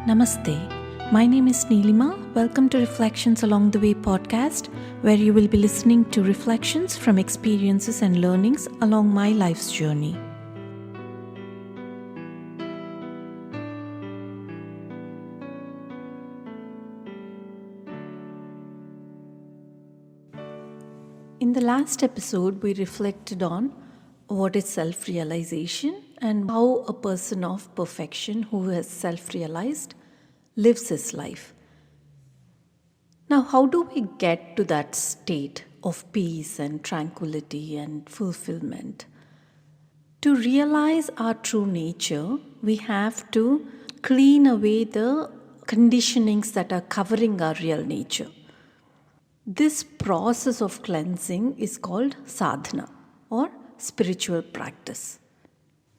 Namaste. My name is Neelima. Welcome to Reflections Along the Way podcast, where you will be listening to reflections from experiences and learnings along my life's journey. In the last episode, we reflected on what is self-realization and how a person of perfection who has self-realized lives his life. Now, how do we get to that state of peace and tranquility and fulfillment? To realize our true nature, we have to clean away the conditionings that are covering our real nature. This process of cleansing is called sadhana or spiritual practice.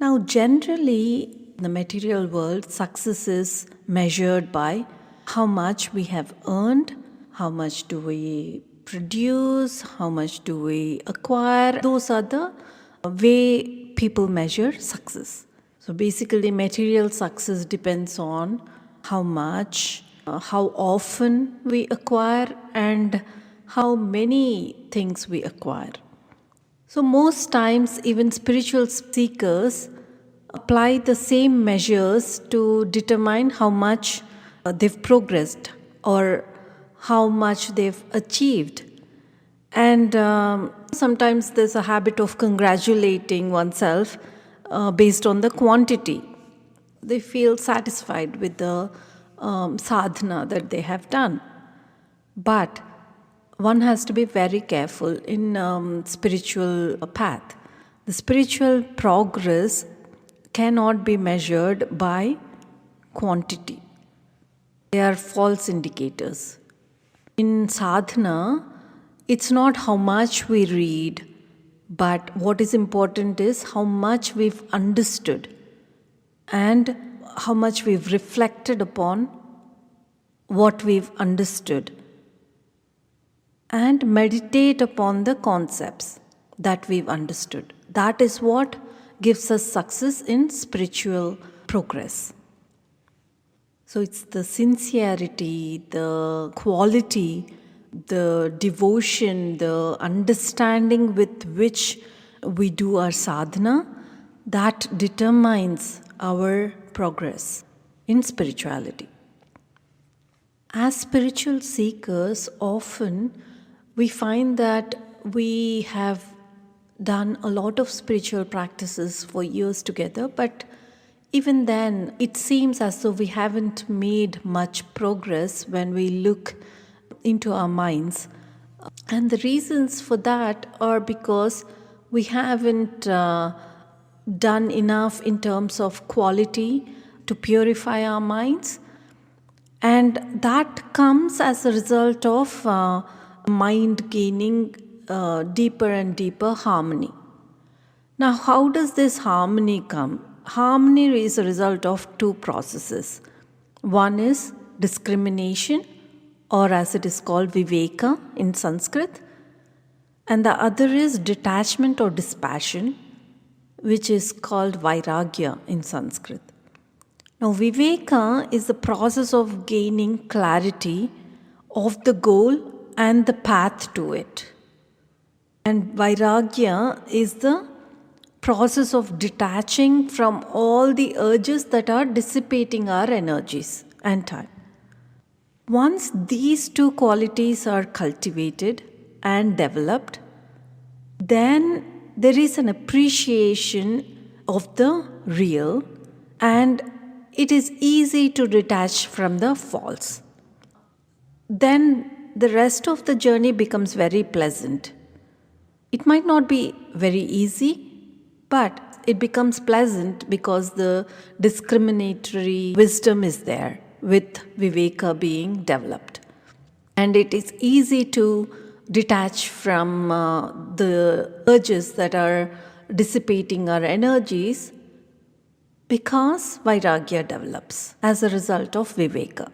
Now, generally, in the material world, success is measured by how much we have earned, how much do we produce, how much do we acquire. Those are the way people measure success. So basically, material success depends on how much, how often we acquire, and how many things we acquire. So most times, even spiritual seekers apply the same measures to determine how much they've progressed or how much they've achieved. And sometimes there's a habit of congratulating oneself based on the quantity. They feel satisfied with the sadhana that they have done. But one has to be very careful in spiritual path. The spiritual progress cannot be measured by quantity. They are false indicators. In sadhana, it's not how much we read, but what is important is how much we've understood and how much we've reflected upon what we've understood, and meditate upon the concepts that we've understood. That is what gives us success in spiritual progress. So it's the sincerity, the quality, the devotion, the understanding with which we do our sadhana that determines our progress in spirituality. As spiritual seekers, often we find that we have done a lot of spiritual practices for years together, but even then, it seems as though we haven't made much progress when we look into our minds. And the reasons for that are because we haven't done enough in terms of quality to purify our minds. And that comes as a result of mind gaining deeper and deeper harmony. Now, how does this harmony come? Harmony is a result of two processes. One is discrimination, or as it is called viveka in Sanskrit, and the other is detachment or dispassion, which is called vairagya in Sanskrit. Now, viveka is the process of gaining clarity of the goal and the path to it. And vairagya is the process of detaching from all the urges that are dissipating our energies and time. Once these two qualities are cultivated and developed, then there is an appreciation of the real, and it is easy to detach from the false. Then the rest of the journey becomes very pleasant. It might not be very easy, but it becomes pleasant because the discriminatory wisdom is there, with viveka being developed. And it is easy to detach from the urges that are dissipating our energies because vairagya develops as a result of viveka.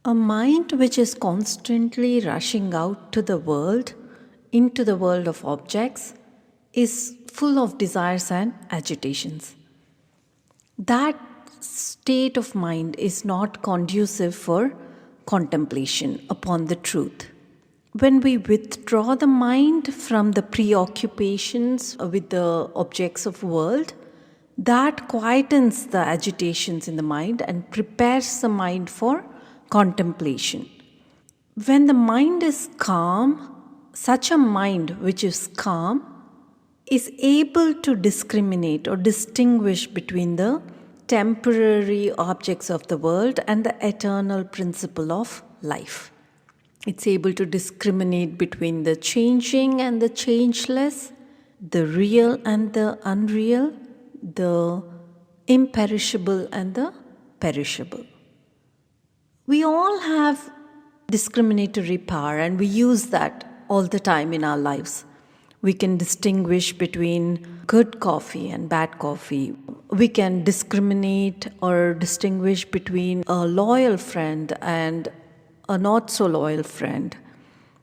A mind which is constantly rushing out to the world, into the world of objects, is full of desires and agitations. That state of mind is not conducive for contemplation upon the truth. When we withdraw the mind from the preoccupations with the objects of world, that quietens the agitations in the mind and prepares the mind for contemplation. When the mind is calm, such a mind which is calm is able to discriminate or distinguish between the temporary objects of the world and the eternal principle of life. It's able to discriminate between the changing and the changeless, the real and the unreal, the imperishable and the perishable. We all have discriminatory power, and we use that all the time in our lives. We can distinguish between good coffee and bad coffee. We can discriminate or distinguish between a loyal friend and a not so loyal friend.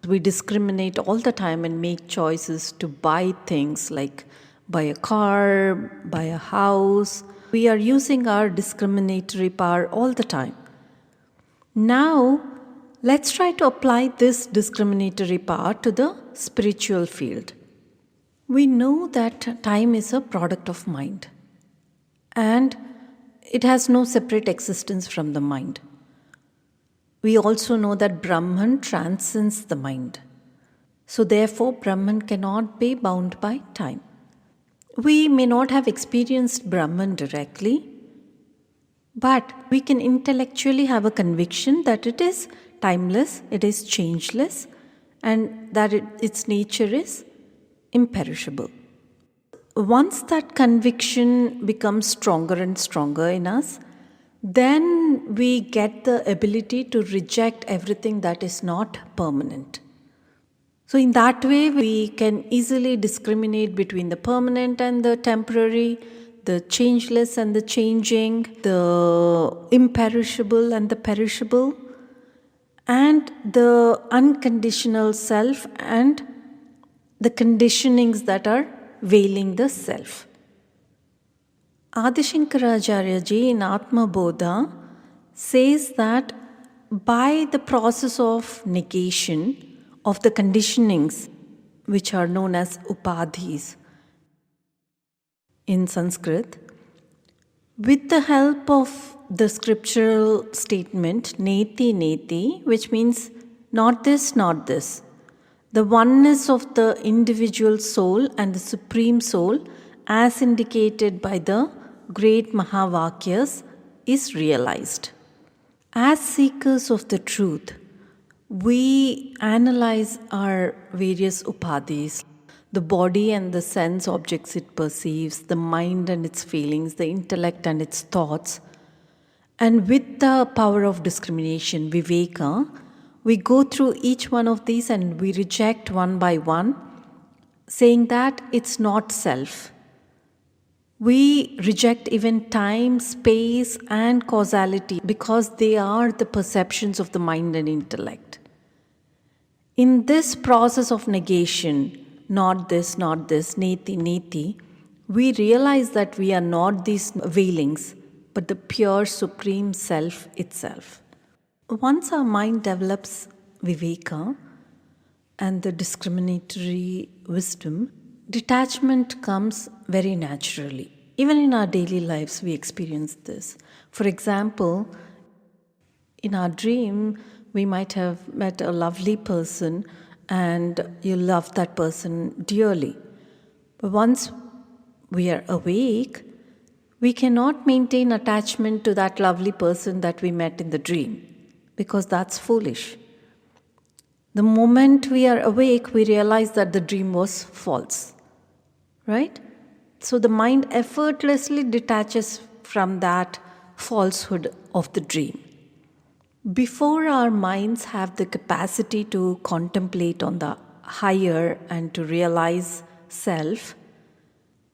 We discriminate all the time and make choices to buy things like buy a car, buy a house. We are using our discriminatory power all the time. Now, let's try to apply this discriminatory power to the spiritual field. We know that time is a product of mind, and it has no separate existence from the mind. We also know that Brahman transcends the mind. So therefore, Brahman cannot be bound by time. We may not have experienced Brahman directly, but we can intellectually have a conviction that it is timeless, it is changeless, and that its nature is imperishable. Once that conviction becomes stronger and stronger in us, then we get the ability to reject everything that is not permanent. So in that way, we can easily discriminate between the permanent and the temporary, the changeless and the changing, the imperishable and the perishable, and the unconditional self and the conditionings that are veiling the self. Adi Shankaracharya ji in Atma Bodha says that by the process of negation of the conditionings, which are known as upadhis in Sanskrit, with the help of the scriptural statement neti neti, which means not this, not this, the oneness of the individual soul and the supreme soul, as indicated by the great Mahavakyas, is realized. As seekers of the truth, we analyze our various upadhis, the body and the sense objects it perceives, the mind and its feelings, the intellect and its thoughts. And with the power of discrimination, viveka, we go through each one of these and we reject one by one, saying that it's not self. We reject even time, space, and causality because they are the perceptions of the mind and intellect. In this process of negation, not this, neti, neti, we realize that we are not these veilings, but the pure supreme self itself. Once our mind develops viveka and the discriminatory wisdom, detachment comes very naturally. Even in our daily lives, we experience this. For example, in our dream, we might have met a lovely person and you love that person dearly. But once we are awake, we cannot maintain attachment to that lovely person that we met in the dream, because that's foolish. The moment we are awake, we realize that the dream was false, right? So the mind effortlessly detaches from that falsehood of the dream. Before our minds have the capacity to contemplate on the higher and to realize self,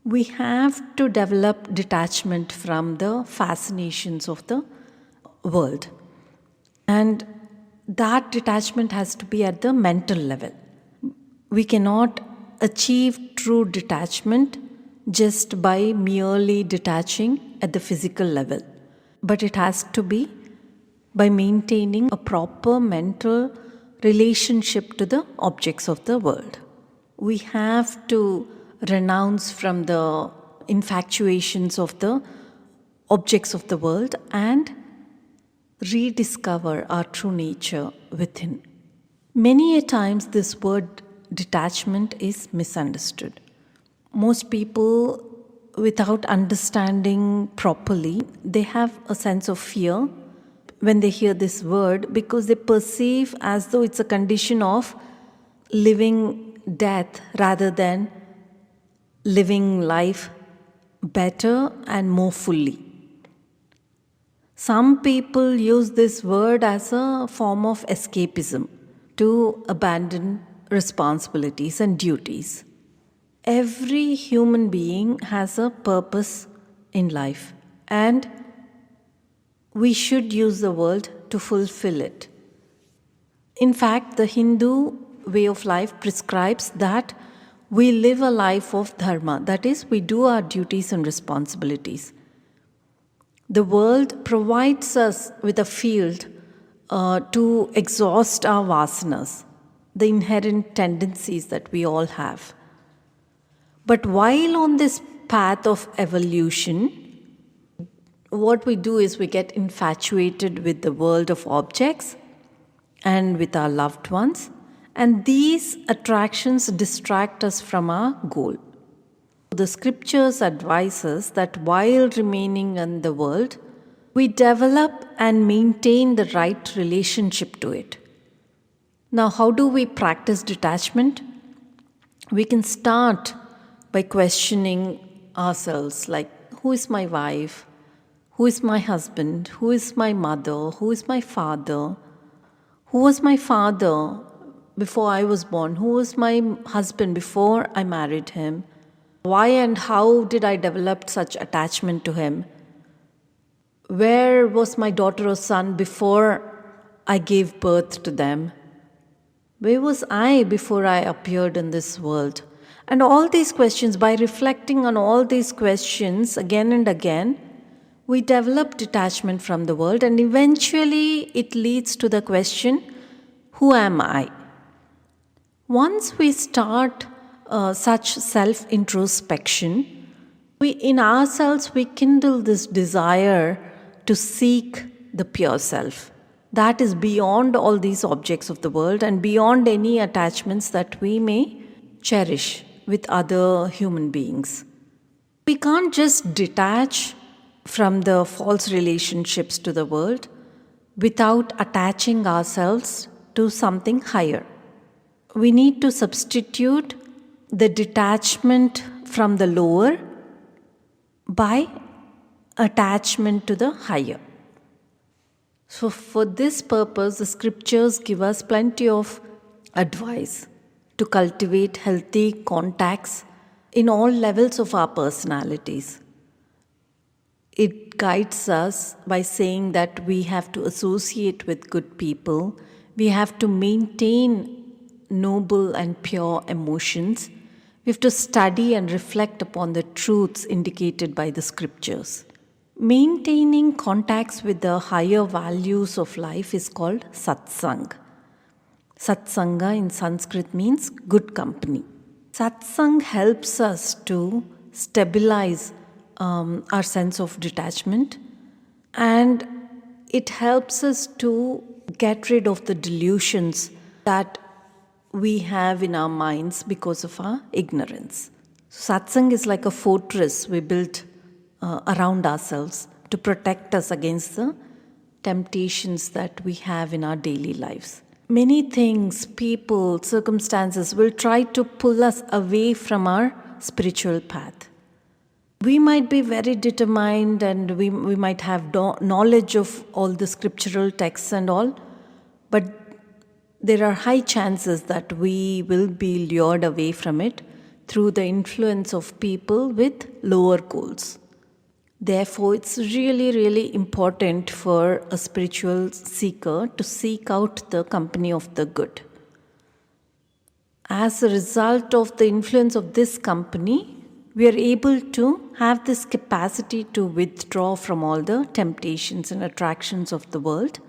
we have to develop detachment from the fascinations of the world. And that detachment has to be at the mental level. We cannot achieve true detachment just by merely detaching at the physical level. but it has to be by maintaining a proper mental relationship to the objects of the world. We have to renounce from the infatuations of the objects of the world and rediscover our true nature within. Many a times this word detachment is misunderstood. Most people, without understanding properly, they have a sense of fear when they hear this word because they perceive as though it's a condition of living death rather than living life better and more fully. Some people use this word as a form of escapism to abandon responsibilities and duties. Every human being has a purpose in life, and we should use the world to fulfill it. In fact, the Hindu way of life prescribes that we live a life of dharma, that is, we do our duties and responsibilities. The world provides us with a field to exhaust our vasanas, the inherent tendencies that we all have. But while on this path of evolution, what we do is we get infatuated with the world of objects and with our loved ones, and these attractions distract us from our goal. The scriptures advise us that while remaining in the world, we develop and maintain the right relationship to it. Now, how do we practice detachment? We can start by questioning ourselves, like, who is my wife? Who is my husband? Who is my mother? Who is my father? Who was my father before I was born? Who was my husband before I married him? Why and how did I develop such attachment to him? Where was my daughter or son before I gave birth to them? Where was I before I appeared in this world? And all these questions, by reflecting on all these questions again and again, we develop detachment from the world, and eventually it leads to the question, who am I? Once we start such self-introspection, in ourselves we kindle this desire to seek the pure self. That is beyond all these objects of the world and beyond any attachments that we may cherish with other human beings. We can't just detach from the false relationships to the world without attaching ourselves to something higher. We need to substitute the detachment from the lower by attachment to the higher. So for this purpose, the scriptures give us plenty of advice to cultivate healthy contacts in all levels of our personalities. It guides us by saying that we have to associate with good people, we have to maintain noble and pure emotions, we have to study and reflect upon the truths indicated by the scriptures. Maintaining contacts with the higher values of life is called satsang. Satsanga in Sanskrit means good company. Satsang helps us to stabilize our sense of detachment, and it helps us to get rid of the delusions that we have in our minds because of our ignorance. Satsang is like a fortress we built around ourselves to protect us against the temptations that we have in our daily lives. Many things, people, circumstances will try to pull us away from our spiritual path. We might be very determined and we might have knowledge of all the scriptural texts and all, but there are high chances that we will be lured away from it through the influence of people with lower goals. Therefore, it's really, really important for a spiritual seeker to seek out the company of the good. As a result of the influence of this company, we are able to have this capacity to withdraw from all the temptations and attractions of the world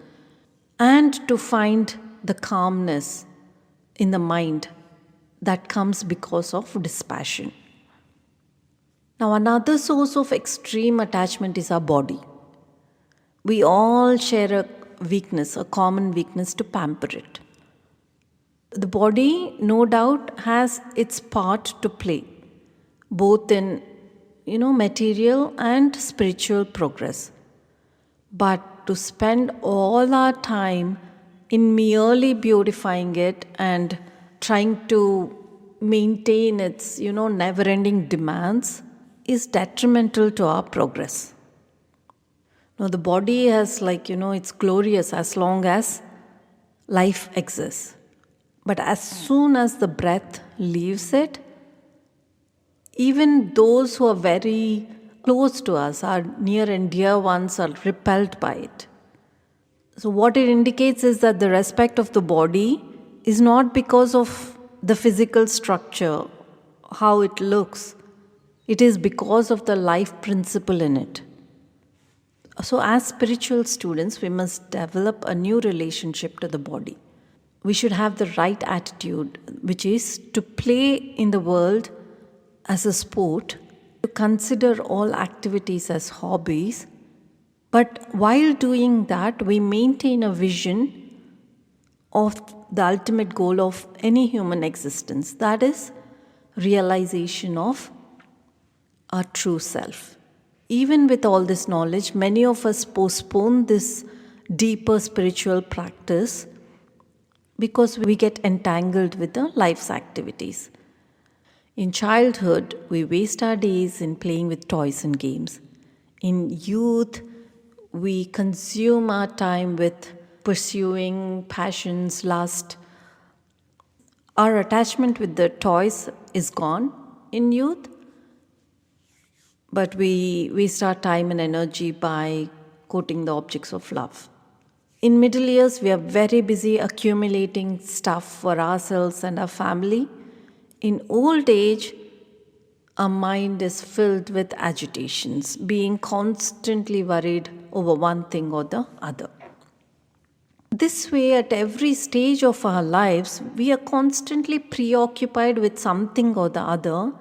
and to find the calmness in the mind that comes because of dispassion. Now, another source of extreme attachment is our body. We all share a weakness, a common weakness, to pamper it. The body, no doubt, has its part to play, both in material and spiritual progress. But to spend all our time in merely beautifying it and trying to maintain its never-ending demands is detrimental to our progress. Now, the body has it's glorious as long as life exists. But as soon as the breath leaves it, even those who are very close to us, our near and dear ones, are repelled by it. So what it indicates is that the respect of the body is not because of the physical structure, how it looks. It is because of the life principle in it. So as spiritual students, we must develop a new relationship to the body. We should have the right attitude, which is to play in the world as a sport, to consider all activities as hobbies, but while doing that, we maintain a vision of the ultimate goal of any human existence, that is, realization of our true self. Even with all this knowledge, many of us postpone this deeper spiritual practice because we get entangled with the life's activities. In childhood, we waste our days in playing with toys and games. In youth, we consume our time with pursuing passions, lust. Our attachment with the toys is gone in youth, but we waste our time and energy by courting the objects of love. In middle years, we are very busy accumulating stuff for ourselves and our family. In old age, our mind is filled with agitations, being constantly worried over one thing or the other. This way, at every stage of our lives, we are constantly preoccupied with something or the other,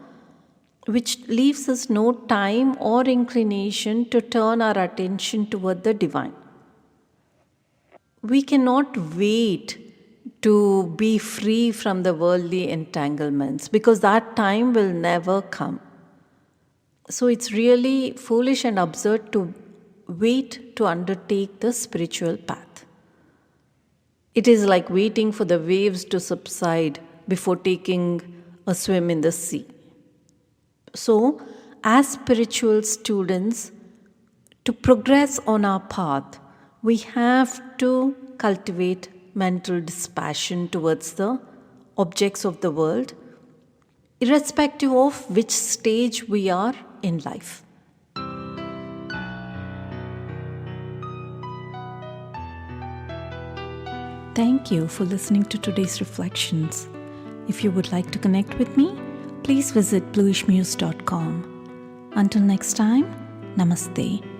which leaves us no time or inclination to turn our attention toward the divine. We cannot wait to be free from the worldly entanglements because that time will never come. So it's really foolish and absurd to wait to undertake the spiritual path. It is like waiting for the waves to subside before taking a swim in the sea. So, as spiritual students, to progress on our path, we have to cultivate mental dispassion towards the objects of the world, irrespective of which stage we are in life. Thank you for listening to today's reflections. If you would like to connect with me, please visit bluishmuse.com. Until next time, Namaste.